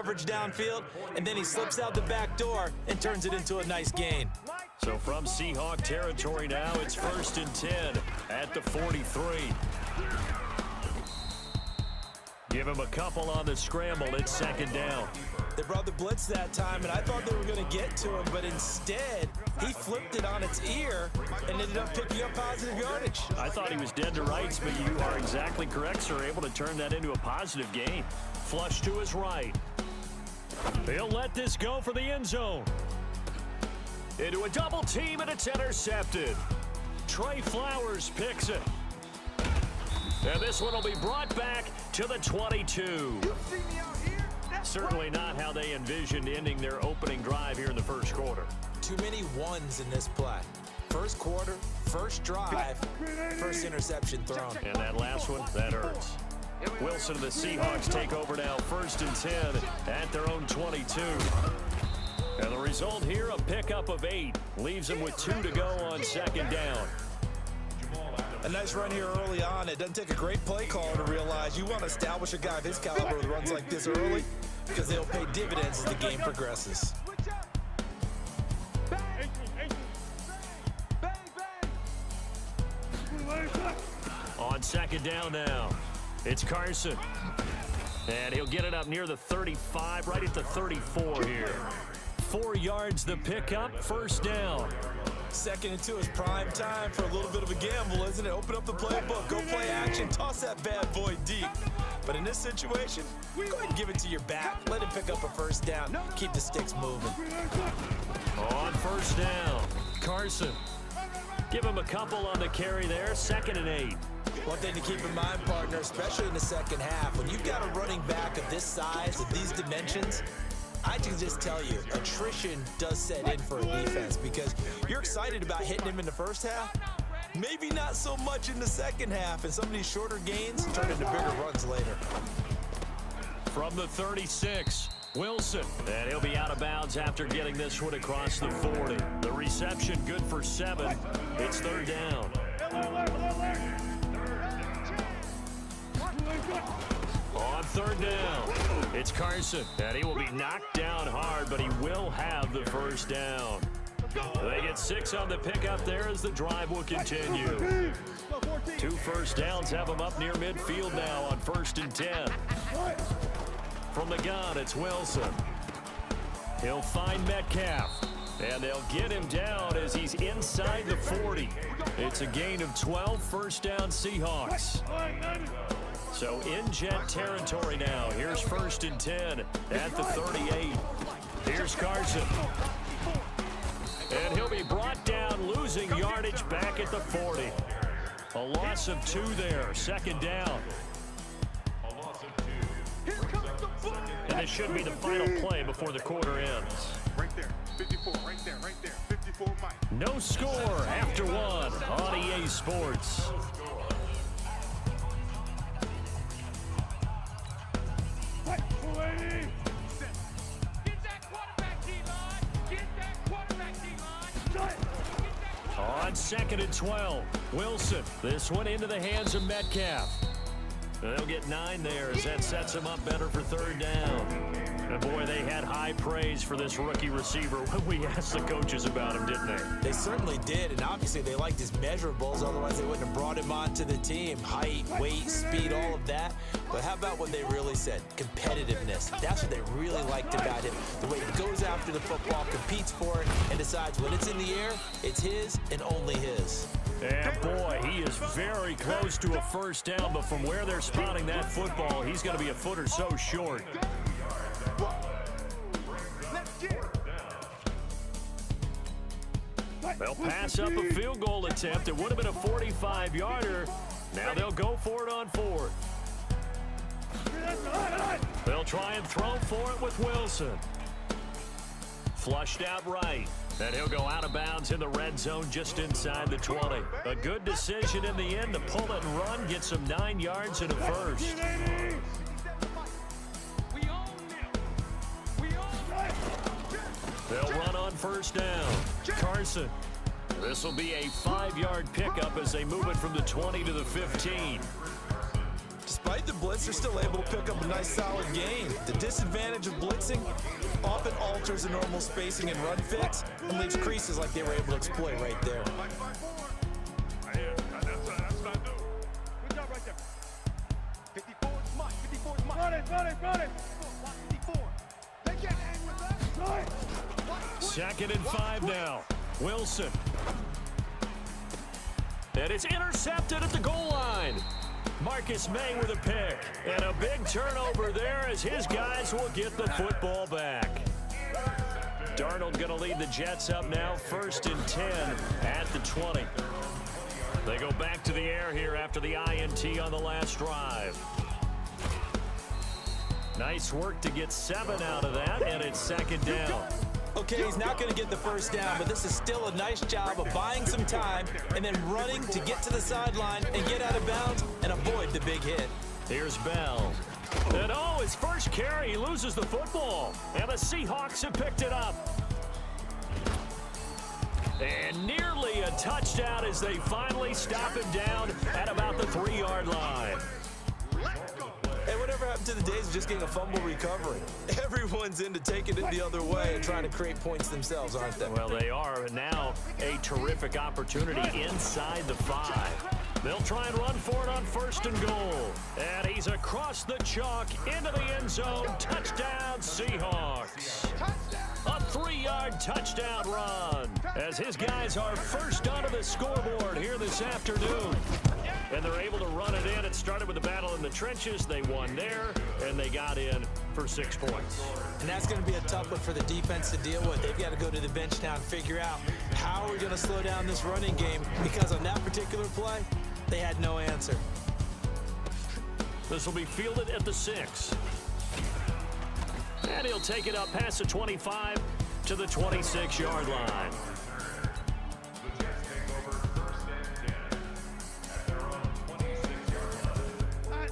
coverage downfield, and then he slips out the back door and turns it into a nice gain. So from Seahawk territory now, it's 1st and 10 at the 43. Give him a couple on the scramble. It's 2nd down. They brought the blitz that time, and I thought they were going to get to him, but instead, he flipped it on its ear and ended up picking up positive yardage. I thought he was dead to rights, but you are exactly correct, sir. Able to turn that into a positive gain. Flush to his right. He'll let this go for the end zone. Into a double team, and it's intercepted. Trey Flowers picks it. And this one will be brought back to the 22. Certainly not how they envisioned ending their opening drive here in the first quarter. Too many ones in this play. First quarter, first drive, first interception thrown. And that last one, that hurts. Wilson and the Seahawks take over now, 1st and 10 at their own 22. And the result here, a pickup of 8. Leaves them with 2 to go on 2nd down. A nice run here early on. It doesn't take a great play caller to realize you want to establish a guy of his caliber with runs like this early because they'll pay dividends as the game progresses. On 2nd down now, it's Carson. And he'll get it up near the 35, right at the 34 here. 4 yards the pickup, 1st down. 2nd and 2 is prime time for a little bit of a gamble, isn't it? Open up the playbook, go play action, toss that bad boy deep. But in this situation, go ahead and give it to your back. Let him pick up a 1st down. Keep the sticks moving. On 1st down, Carson. Give him a couple on the carry there, 2nd and 8. One thing to keep in mind, partner, especially in the second half, when you've got a running back of this size, of these dimensions, I can just tell you, attrition does set in for a defense because you're excited about hitting him in the first half. Maybe not so much in the second half, and some of these shorter gains turn into bigger runs later. From the 36, Wilson. And he'll be out of bounds after getting this one across the 40. The reception good for 7. It's 3rd down. On 3rd down, it's Carson, and he will be knocked down hard, but he will have the 1st down. They get 6 on the pickup there as the drive will continue. 2 first downs have them up near midfield now on 1st and 10. From the gun, it's Wilson. He'll find Metcalf, and they'll get him down as he's inside the 40. It's a gain of 12, 1st down Seahawks. So in Jet territory now. Here's 1st and 10 at the 38. Here's Carson. And he'll be brought down, losing yardage back at the 40. A loss of 2 there, 2nd down. And this should be the final play before the quarter ends. Right there, 54, right there, 54, Mike. No score after 1 on EA Sports. On 2nd and 12, Wilson. This one into the hands of Metcalf. They'll get 9 there as that sets them up better for 3rd down. And boy, they had high praise for this rookie receiver when we asked the coaches about him, didn't they? They certainly did, and obviously they liked his measurables, otherwise they wouldn't have brought him onto the team. Height, weight, speed, all of that. But how about what they really said? Competitiveness. That's what they really liked about him. The way he goes after the football, competes for it, and decides when it's in the air, it's his and only his. And boy, he is very close to a 1st down, but from where they're spotting that football, he's going to be a foot or so short. They'll pass up a field goal attempt. It would have been a 45-yarder. Now they'll go for it on 4th. They'll try and throw for it with Wilson. Flushed out right. And he'll go out of bounds in the red zone just inside the 20. A good decision in the end to pull it and run, get some 9 yards and a 1st. They'll run on 1st down. Carson. This will be a 5-yard pickup as they move it from the 20 to the 15. Despite the blitz, they're still able to pick up a nice solid gain. The disadvantage of blitzing often alters the normal spacing and run fix and leaves creases like they were able to exploit right there. Yeah, that's what I do. Good job right there. 54 is mine. 54 is mine. Run it. 54. They can't hang with that. Right. 2nd and 5 now. Wilson. And it's intercepted at the goal line. Marcus May with a pick. And a big turnover there as his guys will get the football back. Darnold going to lead the Jets up now, 1st and 10 at the 20. They go back to the air here after the INT on the last drive. Nice work to get 7 out of that, and it's 2nd down. Okay, he's not going to get the first down, but this is still a nice job of buying some time and then running to get to the sideline and get out of bounds and avoid the big hit. Here's Bell. And his first carry, he loses the football. And the Seahawks have picked it up. And nearly a touchdown as they finally stop him down at about the 3-yard line. Hey, whatever happened to the days of just getting a fumble recovery? Everyone's into taking it the other way and trying to create points themselves, aren't they? Well, they are. And now a terrific opportunity inside the 5. They'll try and run for it on 1st and goal. And he's across the chalk into the end zone. Touchdown, Seahawks. A 3-yard touchdown run as his guys are first onto the scoreboard here this afternoon. And they're able to run it in. It started with a battle in the trenches. They won there, and they got in for 6 points. And that's going to be a tough one for the defense to deal with. They've got to go to the bench now and figure out how are we going to slow down this running game, because on that particular play, they had no answer. This will be fielded at the 6. And he'll take it up past the 25 to the 26-yard line.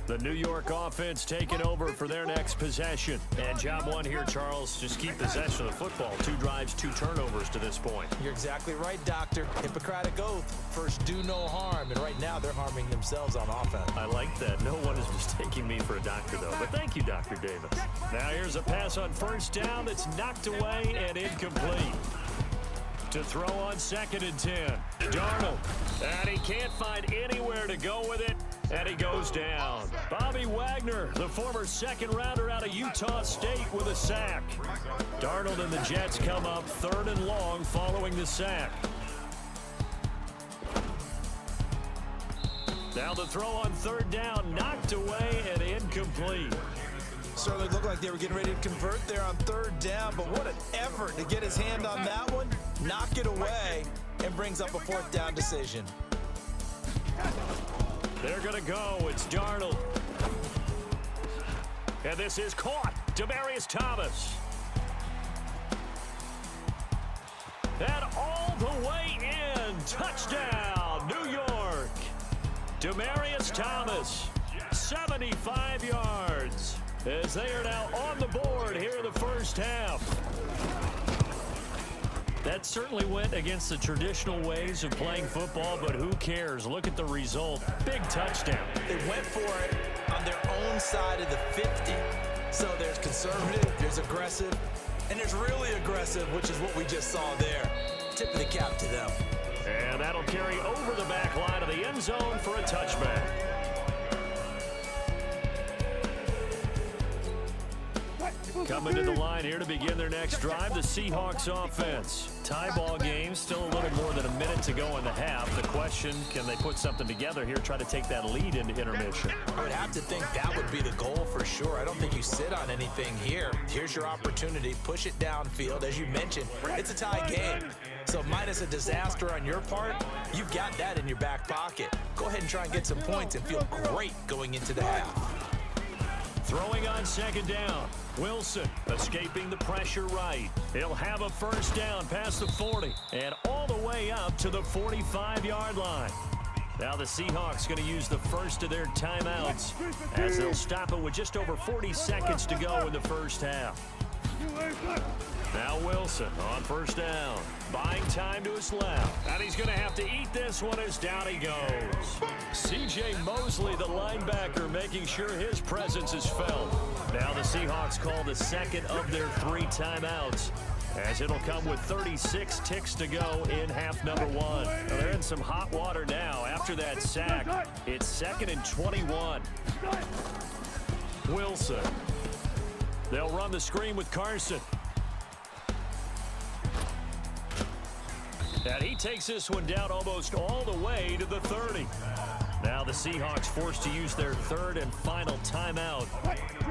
The New York offense taking over for their next possession. And job one here, Charles, just keep possession of the football. 2 drives, 2 turnovers to this point. You're exactly right, Doctor. Hippocratic oath. First, do no harm. And right now, they're harming themselves on offense. I like that. No one is mistaking me for a doctor, though. But thank you, Dr. Davis. Now here's a pass on 1st down that's knocked away and incomplete. To throw on 2nd and 10. Darnold. And he can't find anywhere to go with it. And he goes down. Bobby Wagner, the former 2nd rounder out of Utah State, with a sack. Darnold and the Jets come up 3rd and long following the sack. Now the throw on 3rd down, knocked away and incomplete. Certainly looked like they were getting ready to convert there on 3rd down, but what an effort to get his hand on that one, knock it away, and brings up a 4th down decision. They're going to go. It's Darnold. And this is caught. Demaryius Thomas. And all the way in. Touchdown, New York. Demaryius Thomas, 75 yards. As they are now on the board here in the first half. That certainly went against the traditional ways of playing football, but who cares? Look at the result. Big touchdown. They went for it on their own side of the 50. So there's conservative, there's aggressive, and there's really aggressive, which is what we just saw there. Tip of the cap to them. And that'll carry over the back line of the end zone for a touchback. Coming to the line here to begin their next drive, the Seahawks offense. Tie ball game, still a little more than a minute to go in the half. The question, can they put something together here, try to take that lead into intermission? I would have to think that would be the goal for sure. I don't think you sit on anything here. Here's your opportunity. Push it downfield. As you mentioned, it's a tie game. So minus a disaster on your part, you've got that in your back pocket. Go ahead and try and get some points and feel great going into the half. Throwing on 2nd down. Wilson escaping the pressure right. He'll have a first down past the 40 and all the way up to the 45-yard line. Now the Seahawks going to use the first of their timeouts as they'll stop it with just over 40 seconds to go in the first half. Now Wilson on first down. Buying time to his left. And he's going to have to eat this one as down he goes. C.J. Mosley, the linebacker, making sure his presence is felt. Now the Seahawks call the second of their 3 timeouts, as it'll come with 36 ticks to go in half number 1. Well, they're in some hot water now after that sack. It's 2nd and 21. Wilson. They'll run the screen with Carson. And he takes this one down almost all the way to the 30. Now the Seahawks forced to use their 3rd and final timeout,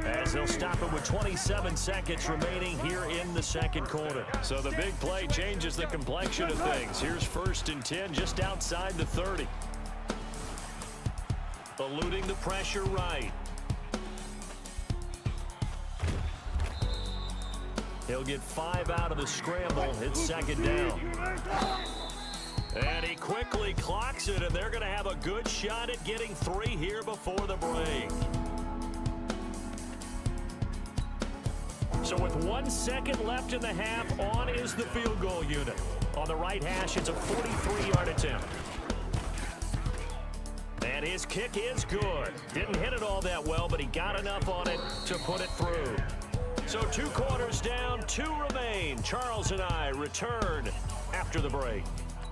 as they'll stop it with 27 seconds remaining here in the second quarter. So the big play changes the complexion of things. Here's 1st and 10 just outside the 30. Eluding the pressure right. He'll get 5 out of the scramble. It's 2nd down. And he quickly clocks it, and they're going to have a good shot at getting 3 here before the break. So with 1 second left in the half, on is the field goal unit. On the right hash, it's a 43-yard attempt. And his kick is good. Didn't hit it all that well, but he got enough on it to put it through. So 2 quarters down, 2 remain. Charles and I return after the break.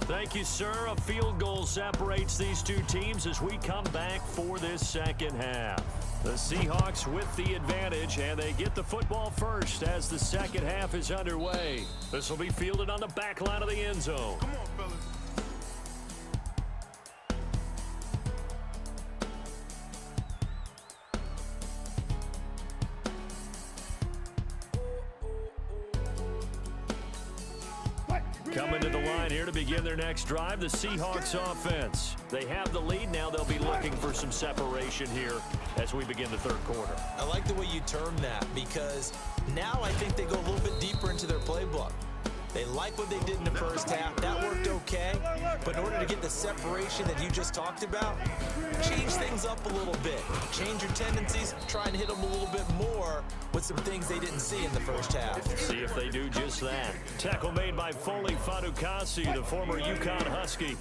Thank you, sir. A field goal separates these 2 teams as we come back for this second half. The Seahawks with the advantage, and they get the football first as the second half is underway. This will be fielded on the back line of the end zone. Come on, fellas. Coming to the line here to begin their next drive, the Seahawks offense. They have the lead. Now they'll be looking for some separation here as we begin the 3rd quarter. I like the way you term that, because now I think they go a little bit deeper into their playbook. They like what they did in the first half. That worked okay. But in order to get the separation that you just talked about, change things up a little bit. Change your tendencies. Try and hit them a little bit more with some things they didn't see in the first half. See if they do just that. Tackle made by Foley Fadukasi, the former UConn Husky.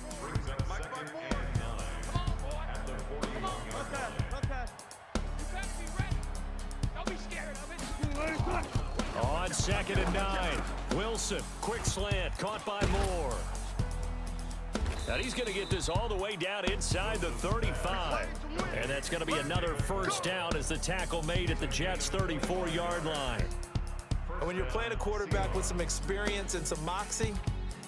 On 2nd and 9, Wilson, quick slant, caught by Moore. And he's going to get this all the way down inside the 35. And that's going to be another first down as the tackle made at the Jets' 34-yard line. And when you're playing a quarterback with some experience and some moxie,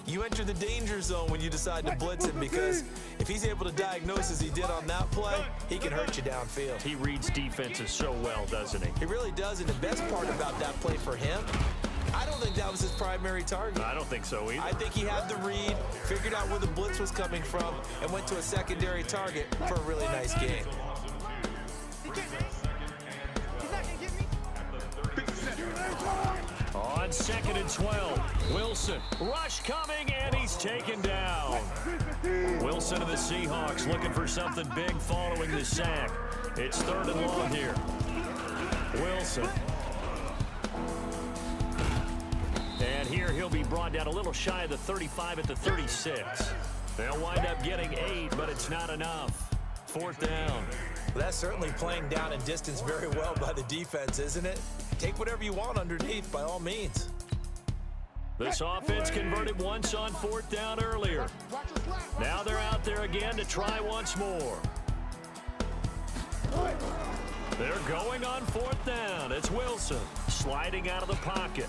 you enter the danger zone when you decide to blitz him, because if he's able to diagnose as he did on that play, he can hurt you downfield. He reads defenses so well, doesn't he? He really does, and the best part about that play for him, I don't think that was his primary target. I don't think so either. I think he had the read, figured out where the blitz was coming from, and went to a secondary target for a really nice game. On 2nd and 12, Wilson, rush coming, and he's taken down. Wilson and the Seahawks looking for something big following the sack. It's 3rd and long here. Wilson. And here he'll be brought down a little shy of the 35 at the 36. They'll wind up getting 8, but it's not enough. 4th down. Well, that's certainly playing down and distance very well by the defense, isn't it? Take whatever you want underneath, by all means. This offense converted once on 4th down earlier. Now they're out there again to try once more. They're going on 4th down. It's Wilson sliding out of the pocket.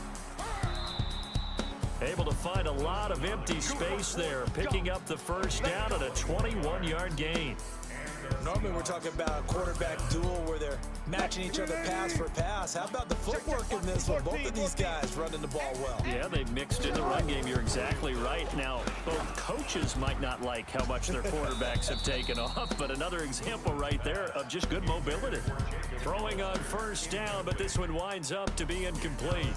Able to find a lot of empty space there, picking up the first down at a 21-yard gain. Normally we're talking about a quarterback duel where they're matching each other pass for pass. How about the footwork in this one? Both of these guys running the ball well. Yeah, they mixed in the run game. You're exactly right. Now, both coaches might not like how much their quarterbacks have taken off, but another example right there of just good mobility. Throwing on first down, but this one winds up to be incomplete.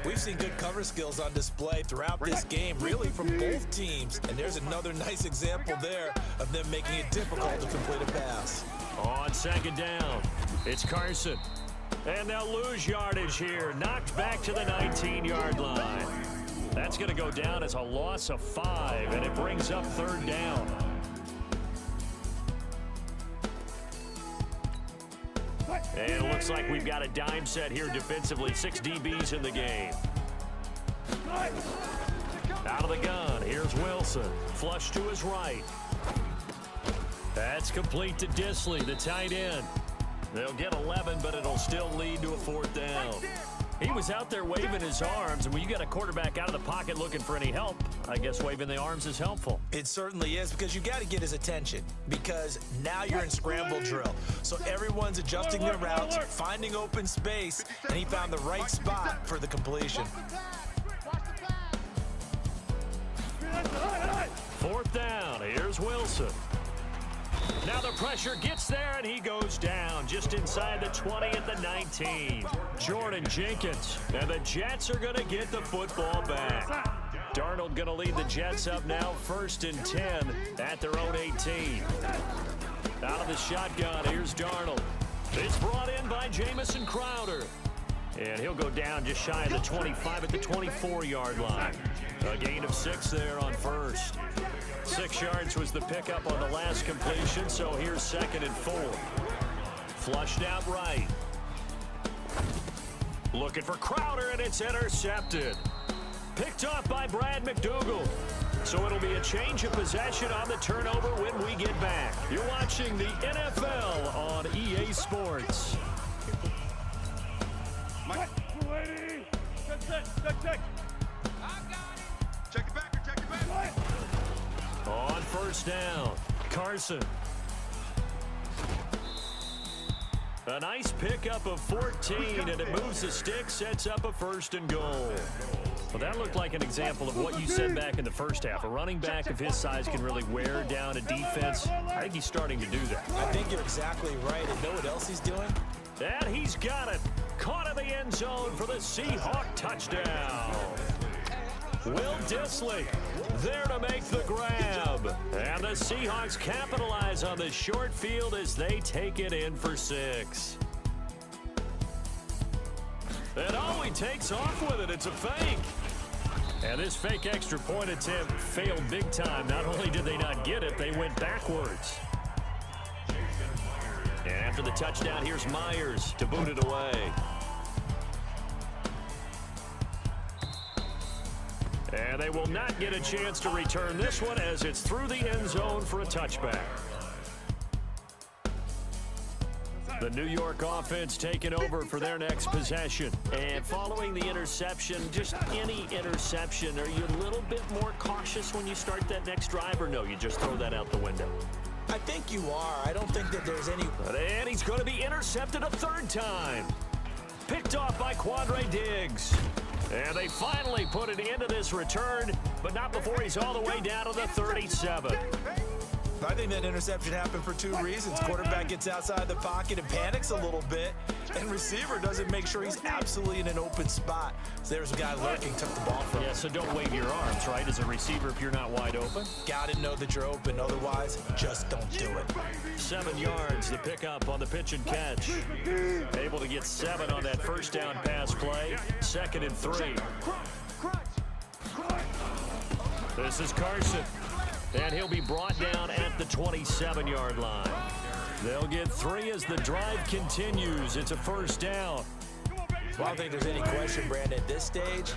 We've seen good cover skills on display throughout this game, really from both teams. And there's another nice example there of them making it difficult to complete a pass. On 2nd down, it's Carson. And they'll lose yardage here. Knocked back to the 19-yard line. That's going to go down as a loss of 5, and it brings up 3rd down. And it looks like we've got a dime set here defensively. 6 DBs in the game. Out of the gun, here's Wilson. Flush to his right. That's complete to Disley, the tight end. They'll get 11, but it'll still lead to a 4th down. He was out there waving his arms, and when you got a quarterback out of the pocket looking for any help, I guess waving the arms is helpful. It certainly is, because you got to get his attention, because now you're in scramble drill. So everyone's adjusting their routes, finding open space, and he found the right spot for the completion. 4th down, here's Wilson. Now the pressure gets there, and he goes down just inside the 20 at the 19. Jordan Jenkins, and the Jets are going to get the football back. Darnold going to lead the Jets up now, 1st and 10 at their own 18. Out of the shotgun, here's Darnold. It's brought in by Jamison Crowder. And he'll go down just shy of the 25 at the 24-yard line. A gain of 6 there on 1st. 6 yards was the pickup on the last completion, so here's 2nd and 4. Flushed out right. Looking for Crowder, and it's intercepted. Picked off by Brad McDougal. So it'll be a change of possession on the turnover when we get back. You're watching the NFL on EA Sports. Mike. Check. Check it back. Check it back. On 1st down, Carson. A nice pickup of 14, and it moves the stick, sets up a 1st and goal. Well, that looked like an example of what you said back in the first half. A running back of his size can really wear down a defense. I think he's starting to do that. I think you're exactly right. And know what else he's doing? And he's got it. Caught in the end zone for the Seahawk touchdown. Will Disley there to make the grab. And the Seahawks capitalize on the short field as they take it in for 6. And he takes off with it. It's a fake. And this fake extra point attempt failed big time. Not only did they not get it, they went backwards. And after the touchdown, here's Myers to boot it away. And they will not get a chance to return this one as it's through the end zone for a touchback. The New York offense taking over for their next possession. And following the interception, just any interception, are you a little bit more cautious when you start that next drive, or no, you just throw that out the window? I think you are. I don't think that there's any... And he's going to be intercepted a 3rd time. Picked off by Quandre Diggs. And they finally put it into this return, but not before he's all the way down to the 37. I think that interception happened for 2 reasons. Quarterback gets outside the pocket and panics a little bit, and receiver doesn't make sure he's absolutely in an open spot. So there's a guy lurking, took the ball from him. Yeah, so don't wave your arms, right, as a receiver if you're not wide open. Got to know that you're open. Otherwise, just don't do it. 7 yards, the pickup on the pitch and catch. Able to get 7 on that 1st down pass play. 2nd and 3. This is Carson. And he'll be brought down at the 27-yard line. They'll get 3 as the drive continues. It's a 1st down. Well, I don't think there's any question, Brandon, at this stage.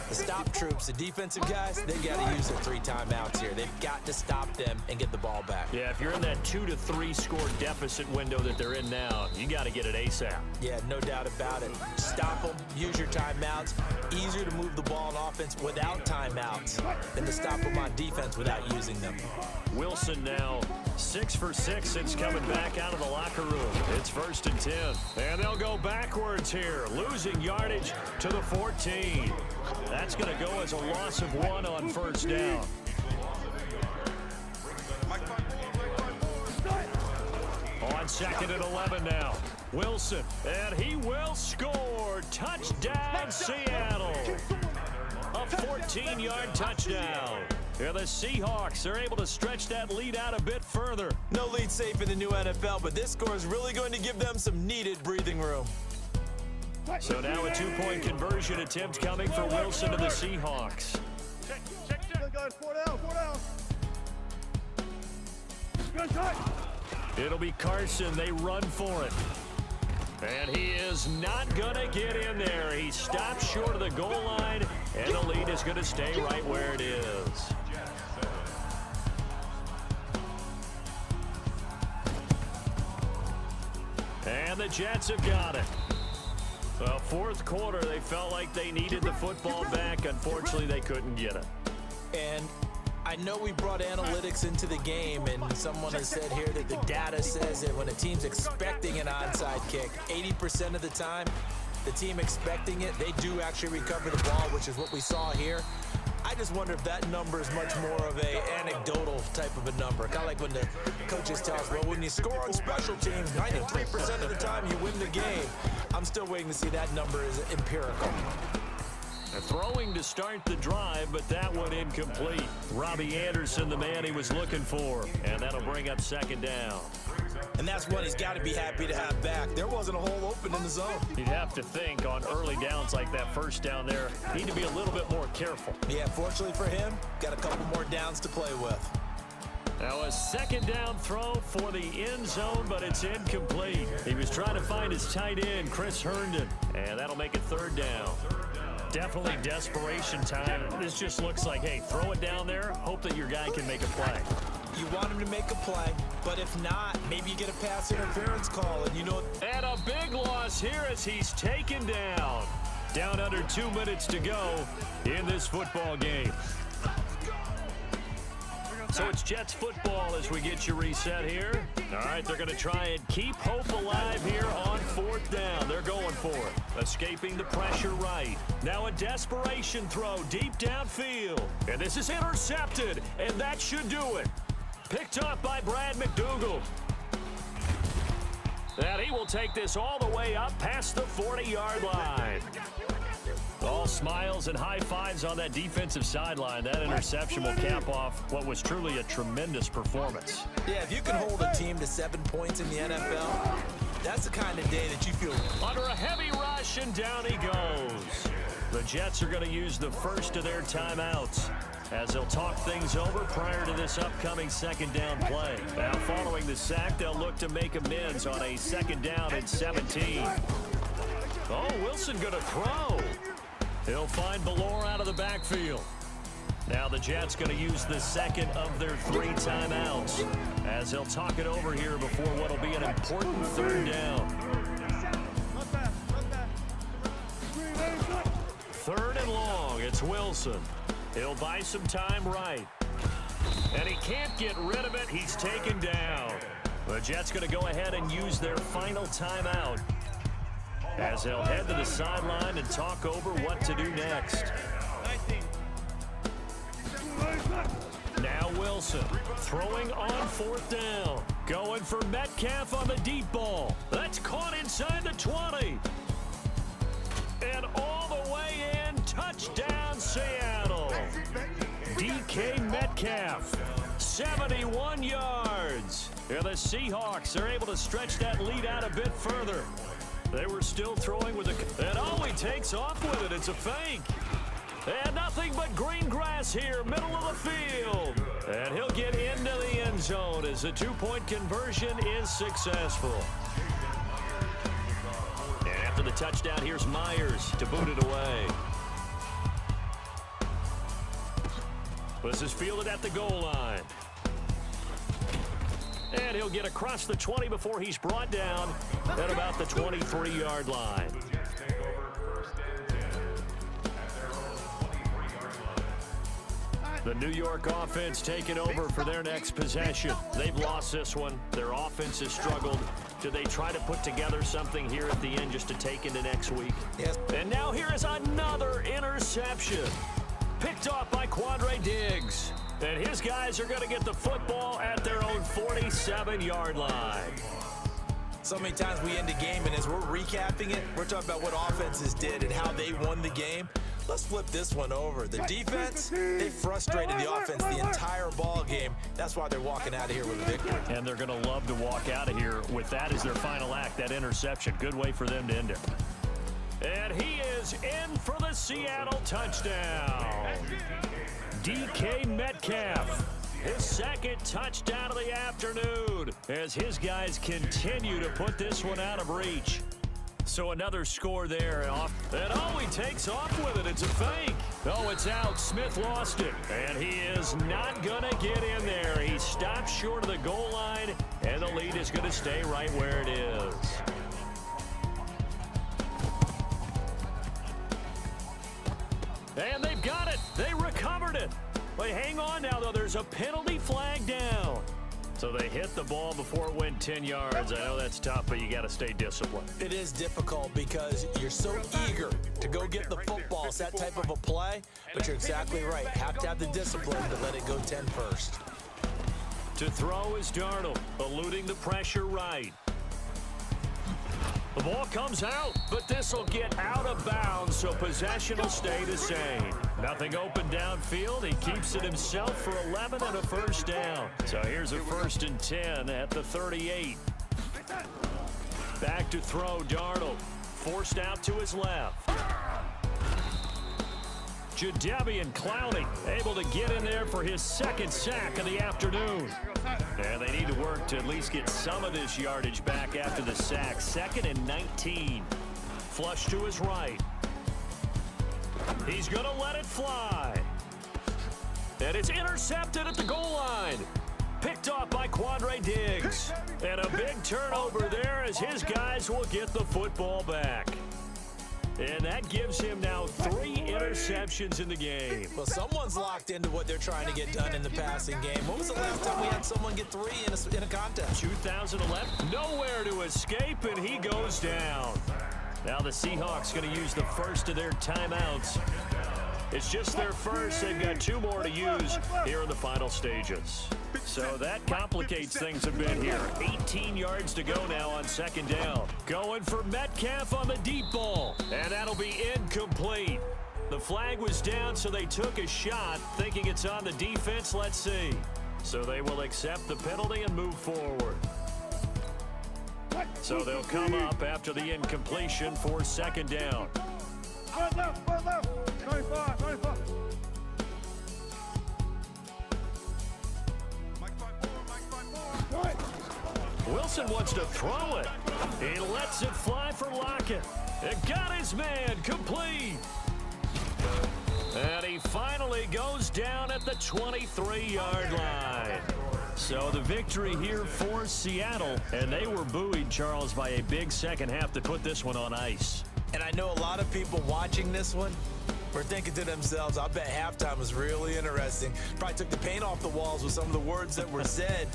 The stop troops, the defensive guys, they got to use their 3 timeouts here. They've got to stop them and get the ball back. Yeah, if you're in that 2 to 3 score deficit window that they're in now, you got to get it ASAP. Yeah, no doubt about it. Stop them, use your timeouts. Easier to move the ball on offense without timeouts than to stop them on defense without using them. Wilson now 6 for 6 since coming back out of the locker room. It's 1st and 10. And they'll go backwards here, losing yardage to the 14. That's going to go as a loss of 1 on 1st down. On 2nd and 11 now. Wilson, and he will score. Touchdown, Seattle. A 14-yard touchdown. Yeah, the Seahawks are able to stretch that lead out a bit further. No lead safe in the new NFL, but this score is really going to give them some needed breathing room. So now a two-point conversion attempt coming for Wilson to the Seahawks. Check. Guys, 4 down, 4 down. Good tight. It'll be Carson. They run for it. And he is not going to get in there. He stops short of the goal line, and the lead is going to stay right where it is. And the Jets have got it. Well, fourth quarter, they felt like they needed the football back. Unfortunately, they couldn't get it. And I know we brought analytics into the game, and someone has said here that the data says that when a team's expecting an onside kick, 80% of the time, the team expecting it, they do actually recover the ball, which is what we saw here. I just wonder if that number is much more of a anecdotal type of a number. Kind of like when the coaches tell us, well, when you score on special teams, 93% of the time you win the game. I'm still waiting to see that number is empirical. Throwing to start the drive, but that one incomplete. Robbie Anderson, the man he was looking for, and that'll bring up second down. And that's one he's got to be happy to have back. There wasn't a hole open in the zone. You'd have to think on early downs like that first down there, need to be a little bit more careful. Yeah, fortunately for him, got a couple more downs to play with. Now a second down throw for the end zone, but it's incomplete. He was trying to find his tight end, Chris Herndon, and that'll make it third down. Definitely desperation time. This just looks like, hey, throw it down there, hope that your guy can make a play. You want him to make a play, but if not, maybe you get a pass interference call, and you know. And a big loss here as he's taken down. Down under 2 minutes to go in this football game. So it's Jets football as we get you reset here. All right, they're going to try and keep hope alive here on fourth down. They're going for it. Escaping the pressure right. Now a desperation throw deep downfield. And this is intercepted, and that should do it. Picked up by Brad McDougal. And he will take this all the way up past the 40-yard line. All smiles and high fives on that defensive sideline. That interception will cap off what was truly a tremendous performance. Yeah, if you can hold a team to 7 points in the NFL, that's the kind of day that you feel. Under a heavy rush, and down he goes. The Jets are going to use the first of their timeouts as they'll talk things over prior to this upcoming second down play. Now following the sack, they'll look to make amends on a second down and 17. Oh, Wilson going to throw. He'll find Ballore out of the backfield. Now the Jets going to use the second of their 3 timeouts as they'll talk it over here before what will be an important third down. Third and long, it's Wilson. He'll buy some time right. And he can't get rid of it. He's taken down. The Jets going to go ahead and use their final timeout as they'll head to the sideline and talk over what to do next. Now Wilson throwing on fourth down. Going for Metcalf on the deep ball. That's caught inside the 20. And all the way in, touchdown Seattle. DK Metcalf, 71 yards. And the Seahawks are able to stretch that lead out a bit further. They were still throwing with a... And oh, he takes off with it. It's a fake. And nothing but green grass here, middle of the field. And he'll get into the end zone as the 2-point conversion is successful. And after the touchdown, here's Myers to boot it away. This is fielded at the goal line. And he'll get across the 20 before he's brought down at about the 23-yard line. The New York offense taking over for their next possession. They've lost this one. Their offense has struggled. Do they try to put together something here at the end just to take into next week? Yes. And now here is another interception. Picked off by Quandre Diggs. And his guys are going to get the football at their own 47-yard line. So many times we end a game, and as we're recapping it, we're talking about what offenses did and how they won the game. Let's flip this one over. The defense, they frustrated the offense the entire ball game. That's why they're walking out of here with a victory. And they're going to love to walk out of here with that as their final act, that interception. Good way for them to end it. And he is in for the Seattle touchdown. DK Metcalf, his second touchdown of the afternoon as his guys continue to put this one out of reach. So another score there, and oh, he takes off with it. It's a fake. Oh, it's out. Smith lost it, and he is not going to get in there. He stops short of the goal line, and the lead is going to stay right where it is. And they've got it. They recovered it. They hang on now, though. There's a penalty flag down. So they hit the ball before it went 10 yards. I know that's tough, but you got to stay disciplined. It is difficult because you're so eager to go get the football. It's that type of a play, but you're exactly right. Have to have the discipline to let it go 10 first. To throw is Darnold, eluding the pressure right. The ball comes out, but this will get out of bounds, so possession will stay the same. Nothing open downfield. He keeps it himself for 11 and a first down. So here's a 1st and 10 at the 38. Back to throw, Darnold. Forced out to his left. Jadeveon Clowney able to get in there for his second sack of the afternoon. And they need to work to at least get some of this yardage back after the sack. 2nd and 19. Flush to his right. He's going to let it fly. And it's intercepted at the goal line. Picked off by Quandre Diggs. And a big turnover there as his guys will get the football back. And that gives him now 3 interceptions in the game. Well, someone's locked into what they're trying to get done in the passing game. When was the last time we had someone get 3 in a contest? 2011. Nowhere to escape, and he goes down. Now the Seahawks going to use the first of their timeouts. It's just their first. They've got 2 more to use here in the final stages. So that complicates things a bit here. 18 yards to go now on 2nd down. Going for Metcalf on the deep ball. And that'll be incomplete. The flag was down, so they took a shot, thinking it's on the defense. Let's see. So they will accept the penalty and move forward. So they'll come up after the incompletion for 2nd down. One left. 95. Wilson wants to throw it. He lets it fly for Lockett. It got his man complete. And he finally goes down at the 23-yard line. So the victory here for Seattle. And they were buoyed, Charles, by a big second half to put this one on ice. And I know a lot of people watching this one were thinking to themselves, I bet halftime was really interesting. Probably took the paint off the walls with some of the words that were said.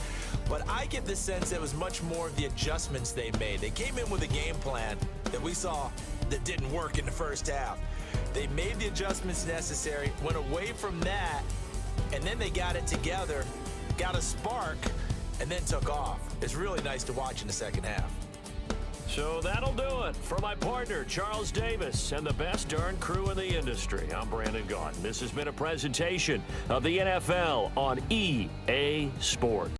But I get the sense it was much more of the adjustments they made. They came in with a game plan that we saw that didn't work in the first half. They made the adjustments necessary, went away from that, and then they got it together, got a spark, and then took off. It's really nice to watch in the second half. So that'll do it for my partner, Charles Davis, and the best darn crew in the industry. I'm Brandon Gaudin. This has been a presentation of the NFL on EA Sports.